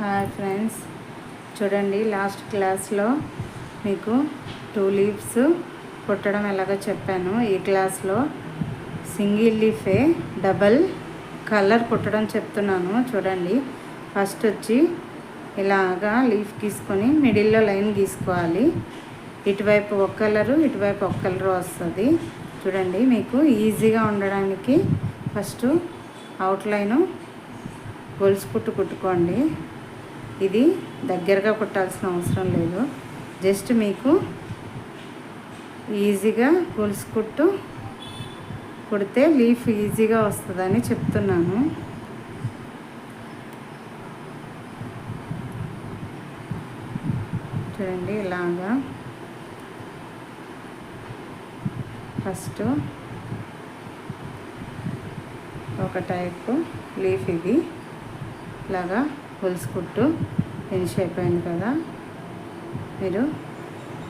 Hi friends, చూడండి last క్లాస్లో మీకు 2 లీవ్స్ కుట్టడం ఎలాగో చెప్పాను. ఈ క్లాస్లో సింగిల్ లీఫే డబల్ కలర్ కుట్టడం చెప్తున్నాను. చూడండి, ఫస్ట్ వచ్చి ఇలాగా లీఫ్ గీసుకొని మిడిల్లో లైన్ గీసుకోవాలి. ఇటువైపు ఒక కలరు, ఇటువైపు ఒక కలరు వస్తుంది. చూడండి, మీకు ఈజీగా ఉండడానికి ఫస్ట్ అవుట్లైను గొలుసు కుట్టుకోండి. ఇది దగ్గరగా కుట్టాల్సిన అవసరం లేదు, జస్ట్ మీకు ఈజీగా గొలుసు కుడితే లీఫ్ ఈజీగా వస్తుందని చెప్తున్నాను. చూడండి, ఇలాగా ఫస్ట్ ఒక టైపు లీఫ్ ఇది ఇలాగా గొలుసు కుట్టు ఫినిష్ అయిపోయింది కదా. మీరు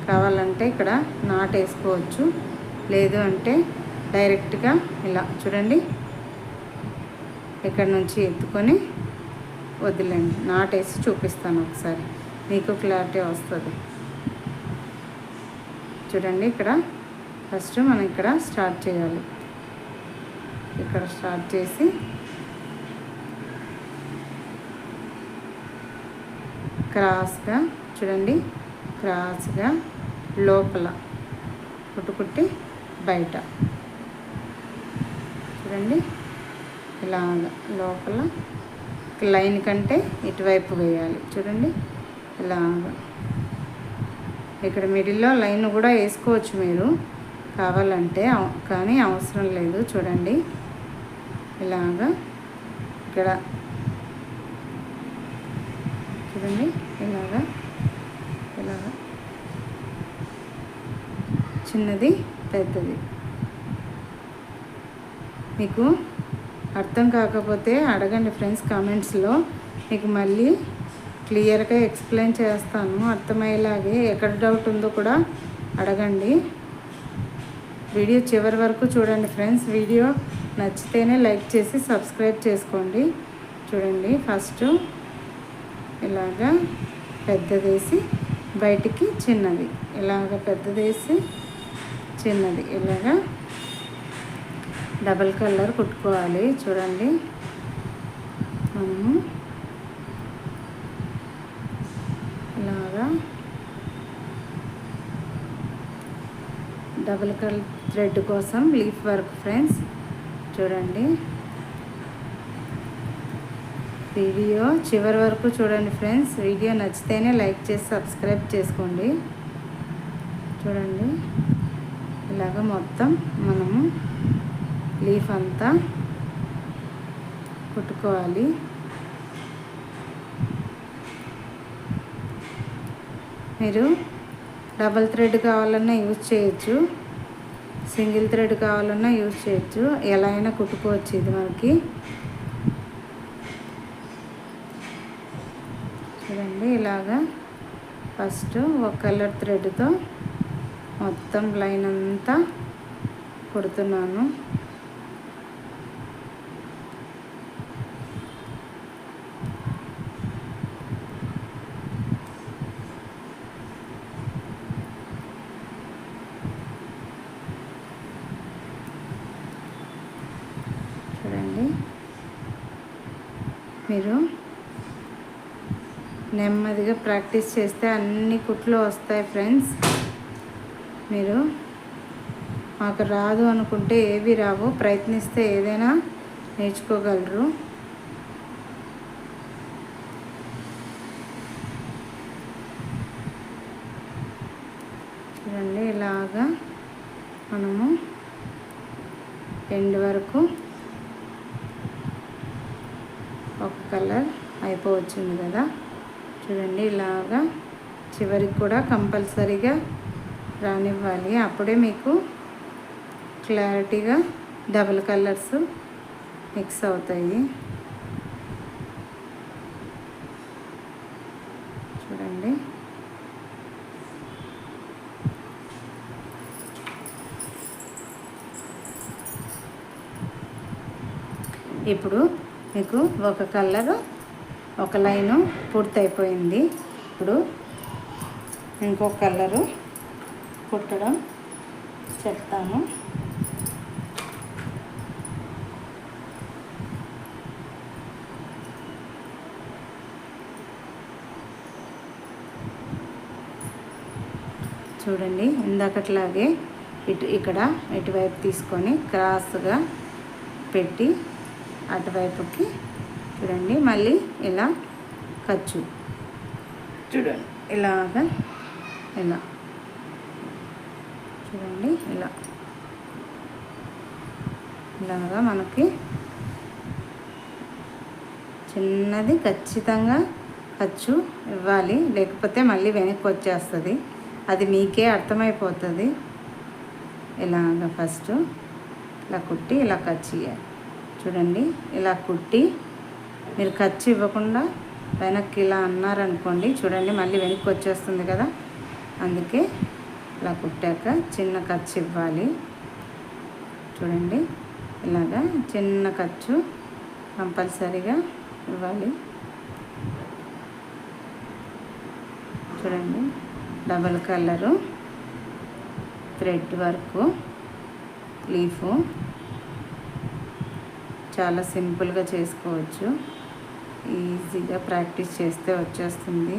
కావాలంటే ఇక్కడ నాట్ వేసుకోవచ్చు, లేదు అంటే డైరెక్ట్గా ఇలా చూడండి, ఇక్కడ నుంచి ఎత్తుకొని వదిలేండి. నాట్ వేసి చూపిస్తాను ఒకసారి, మీకు క్లారిటీ వస్తుంది. చూడండి, ఇక్కడ ఫస్ట్ మనం ఇక్కడ స్టార్ట్ చేయాలి. ఇక్కడ స్టార్ట్ చేసి క్రాస్గా చూడండి, క్రాస్గా లోపల కుట్టి బయట చూడండి, ఇలాగా లోపల లైన్ కంటే ఇటువైపు వేయాలి. చూడండి, ఇలాగా ఇక్కడ మిడిల్లో లైన్ కూడా వేసుకోవచ్చు మీరు కావాలంటే, కానీ అవసరం లేదు. చూడండి, ఇలాగా ఇక్కడ చూడండి, ఇలాగా చిన్నది పెద్దది. మీకు అర్థం కాకపోతే అడగండి ఫ్రెండ్స్ కామెంట్స్లో, మీకు మళ్ళీ క్లియర్గా ఎక్స్ప్లెయిన్ చేస్తాను అర్థమయ్యేలాగే. ఎక్కడ డౌట్ ఉందో కూడా అడగండి. వీడియో చివరి వరకు చూడండి ఫ్రెండ్స్. వీడియో నచ్చితేనే లైక్ చేసి సబ్స్క్రైబ్ చేసుకోండి. చూడండి, ఫస్ట్ ఇలాగా పెద్దదేసి బయటికి చిన్నది, ఇలాగ పెద్దదేసి చిన్నది, ఇలాగా డబల్ కలర్ కుట్టుకోవాలి. చూడండి, మనము ఇలాగా డబల్ కలర్ థ్రెడ్ కోసం లీఫ్ వర్క్ ఫ్రెండ్స్. చూడండి, వీడియో చివరి వరకు చూడండి ఫ్రెండ్స్. వీడియో నచ్చితేనే లైక్ చేసి సబ్స్క్రైబ్ చేసుకోండి. చూడండి, ఇలాగ మొత్తం మనము లీఫ్ అంతా కుట్టుకోవాలి. మీరు డబల్ థ్రెడ్ కావాలన్నా యూజ్ చేయొచ్చు, సింగిల్ థ్రెడ్ కావాలన్నా యూజ్ చేయొచ్చు, ఎలా అయినా కుట్టుకోవచ్చు. ఇది మనకి చూడండి, ఇలాగా ఫస్ట్ ఒక కలర్ థ్రెడ్తో మొత్తం లైన్ అంతా కుడుతున్నాను. చూడండి, మీరు నెమ్మదిగా ప్రాక్టీస్ చేస్తే అన్ని కుట్లు వస్తాయి ఫ్రెండ్స్. మీరు మాకు రాదు అనుకుంటే ఏవి రావు, ప్రయత్నిస్తే ఏదైనా నేర్చుకోగలరు. చూడండి, ఇలాగా మనము ఎండ్ వరకు ఒక కలర్ అయిపోవచ్చింది కదా. చూడండి, ఇలాగా చివరికి కూడా కంపల్సరీగా రానివ్వాలి, అప్పుడే మీకు క్లారిటీగా డబుల్ కలర్స్ మిక్స్ అవుతాయి. చూడండి, ఇప్పుడు మీకు ఒక కలరు ఒక లైను పూర్తయిపోయింది. ఇప్పుడు ఇంకో కలరు కుట్టడం చెప్తాను. చూడండి, ఇందాకట్లాగే ఇక్కడ ఇటువైపు తీసుకొని క్రాస్గా పెట్టి అటువైపుకి చూడండి, మళ్ళీ ఇలా ఖర్చు చూడండి, ఇలాగా ఇలా చూడండి, ఇలాగా మనకి చిన్నది ఖచ్చితంగా ఖర్చు ఇవ్వాలి, లేకపోతే మళ్ళీ వెనక్కి వచ్చేస్తుంది. అది మీకే అర్థమైపోతుంది. ఇలాగ ఫస్ట్ ఇలా కుట్టి ఇలా ఖర్చు చూడండి, ఇలా కుట్టి మీరు ఖర్చు ఇవ్వకుండా వెనక్కి ఇలా అన్నారనుకోండి, చూడండి మళ్ళీ వెనక్కి వచ్చేస్తుంది కదా. అందుకే ఇలా కుట్టాక చిన్న ఖర్చు ఇవ్వాలి. చూడండి, ఇలాగా చిన్న ఖర్చు కంపల్సరీగా ఇవ్వాలి. చూడండి, డబల్ కలరు థ్రెడ్ వర్క్ లీఫు చాలా సింపుల్గా చేసుకోవచ్చు. ఈజీగా ప్రాక్టీస్ చేస్తే వచ్చేస్తుంది.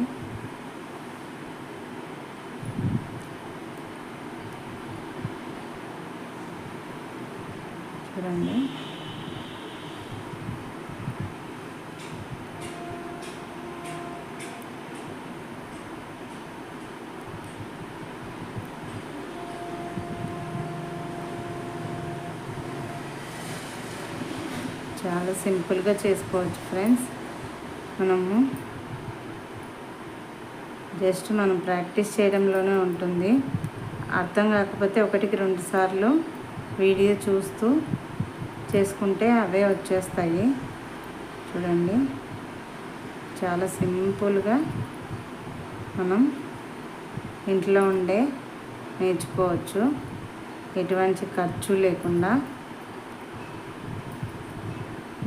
చూడండి, చాలా సింపుల్గా చేసుకోవచ్చు ఫ్రెండ్స్. మనము జస్ట్ మనం ప్రాక్టీస్ చేయడంలోనే ఉంటుంది. అర్థం కాకపోతే 1-2 సార్లు వీడియో చూస్తూ చేసుకుంటే అవే వచ్చేస్తాయి. చూడండి, చాలా సింపుల్గా మనం ఇంట్లో ఉండే నేర్చుకోవచ్చు, ఎటువంటి ఖర్చు లేకుండా.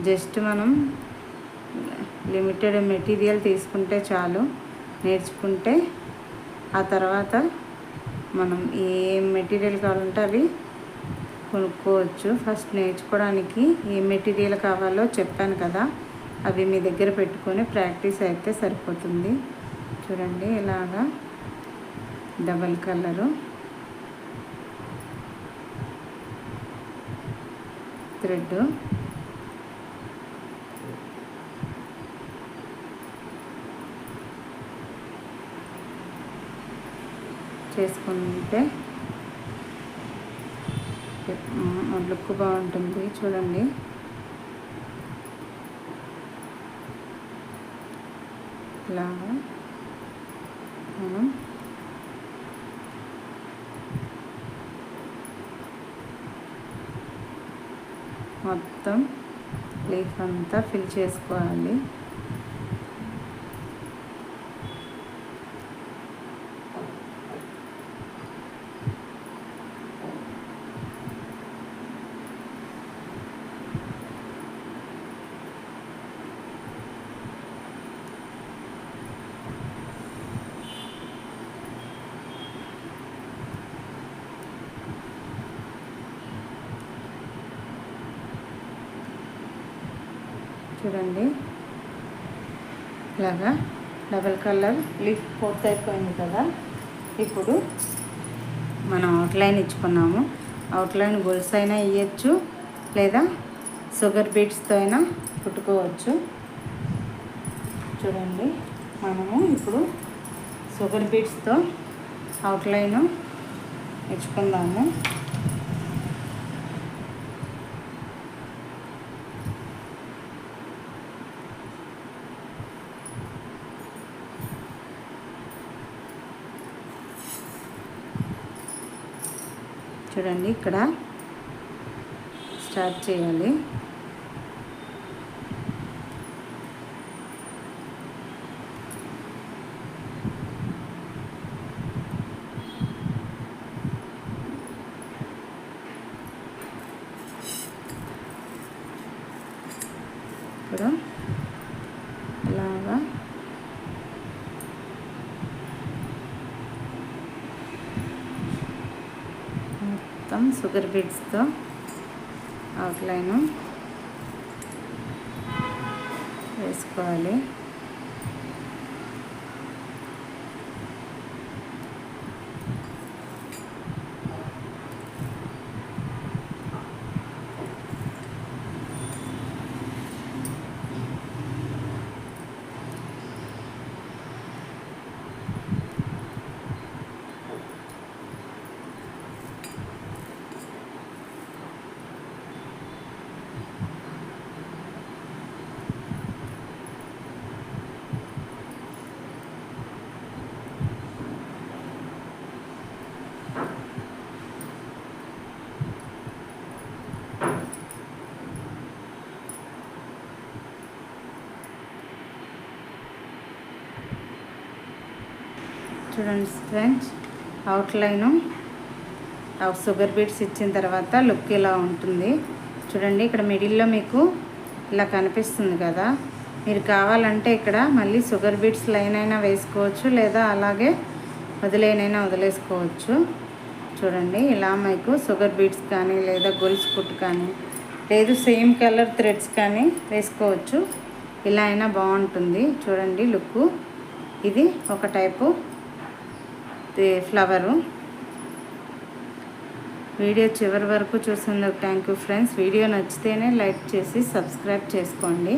జస్ట్ మనం లిమిటెడ్ మెటీరియల్ తీసుకుంటే చాలు, నేర్చుకుంటే ఆ తర్వాత మనం ఏ మెటీరియల్ కావాలంటే అవి కొనుక్కోవచ్చు. ఫస్ట్ నేర్చుకోవడానికి ఏ మెటీరియల్ కావాలో చెప్పాను కదా, అవి మీ దగ్గర పెట్టుకొని ప్రాక్టీస్ అయితే సరిపోతుంది. చూడండి, ఇలాగా డబల్ కలరు థ్రెడ్ చేసుకుంటే లుక్ బాగుంటుంది. చూడండి, ఇలాగా మనం మొత్తం లీఫ్ అంతా ఫిల్ చేసుకోవాలి. చూడండి, ఇలాగా డబల్ కలర్ లీఫ్ పూర్తయిపోయింది కదా. ఇప్పుడు మనం అవుట్లైన్ ఇచ్చుకున్నాము. అవుట్లైన్ గొలుసు అయినా ఇవ్వచ్చు, లేదా షుగర్ బీట్స్తో అయినా కుట్టుకోవచ్చు. చూడండి, మనము ఇప్పుడు షుగర్ బీట్స్తో అవుట్లైన్ ఇచ్చుకుందాము. చూడండి, ఇక్కడ స్టార్ట్ చేయాలి. ఇప్పుడు ఇలాగా మొత్తం షుగర్ బీడ్స్తో అవుట్లైను వేసుకోవాలి. చూడండి ఫ్రెండ్స్, అవుట్లైను షుగర్ బీడ్స్ ఇచ్చిన తర్వాత లుక్ ఇలా ఉంటుంది. చూడండి, ఇక్కడ మిడిల్లో మీకు ఇలా కనిపిస్తుంది కదా. మీరు కావాలంటే ఇక్కడ మళ్ళీ షుగర్ బీడ్స్ లైన్ అయినా వేసుకోవచ్చు, లేదా అలాగే వదిలేసుకోవచ్చు. చూడండి, ఇలా మీకు షుగర్ బీడ్స్ కానీ లేదా గొలుసు కుట్టు కానీ లేదు సేమ్ కలర్ థ్రెడ్స్ కానీ వేసుకోవచ్చు. ఇలా అయినా బాగుంటుంది. చూడండి లుక్, ఇది ఒక టైపు ఫ్లవరు. వీడియో చివరి వరకు చూసినందుకు థ్యాంక్ యూ ఫ్రెండ్స్. వీడియో నచ్చితేనే లైక్ చేసి సబ్స్క్రైబ్ చేసుకోండి.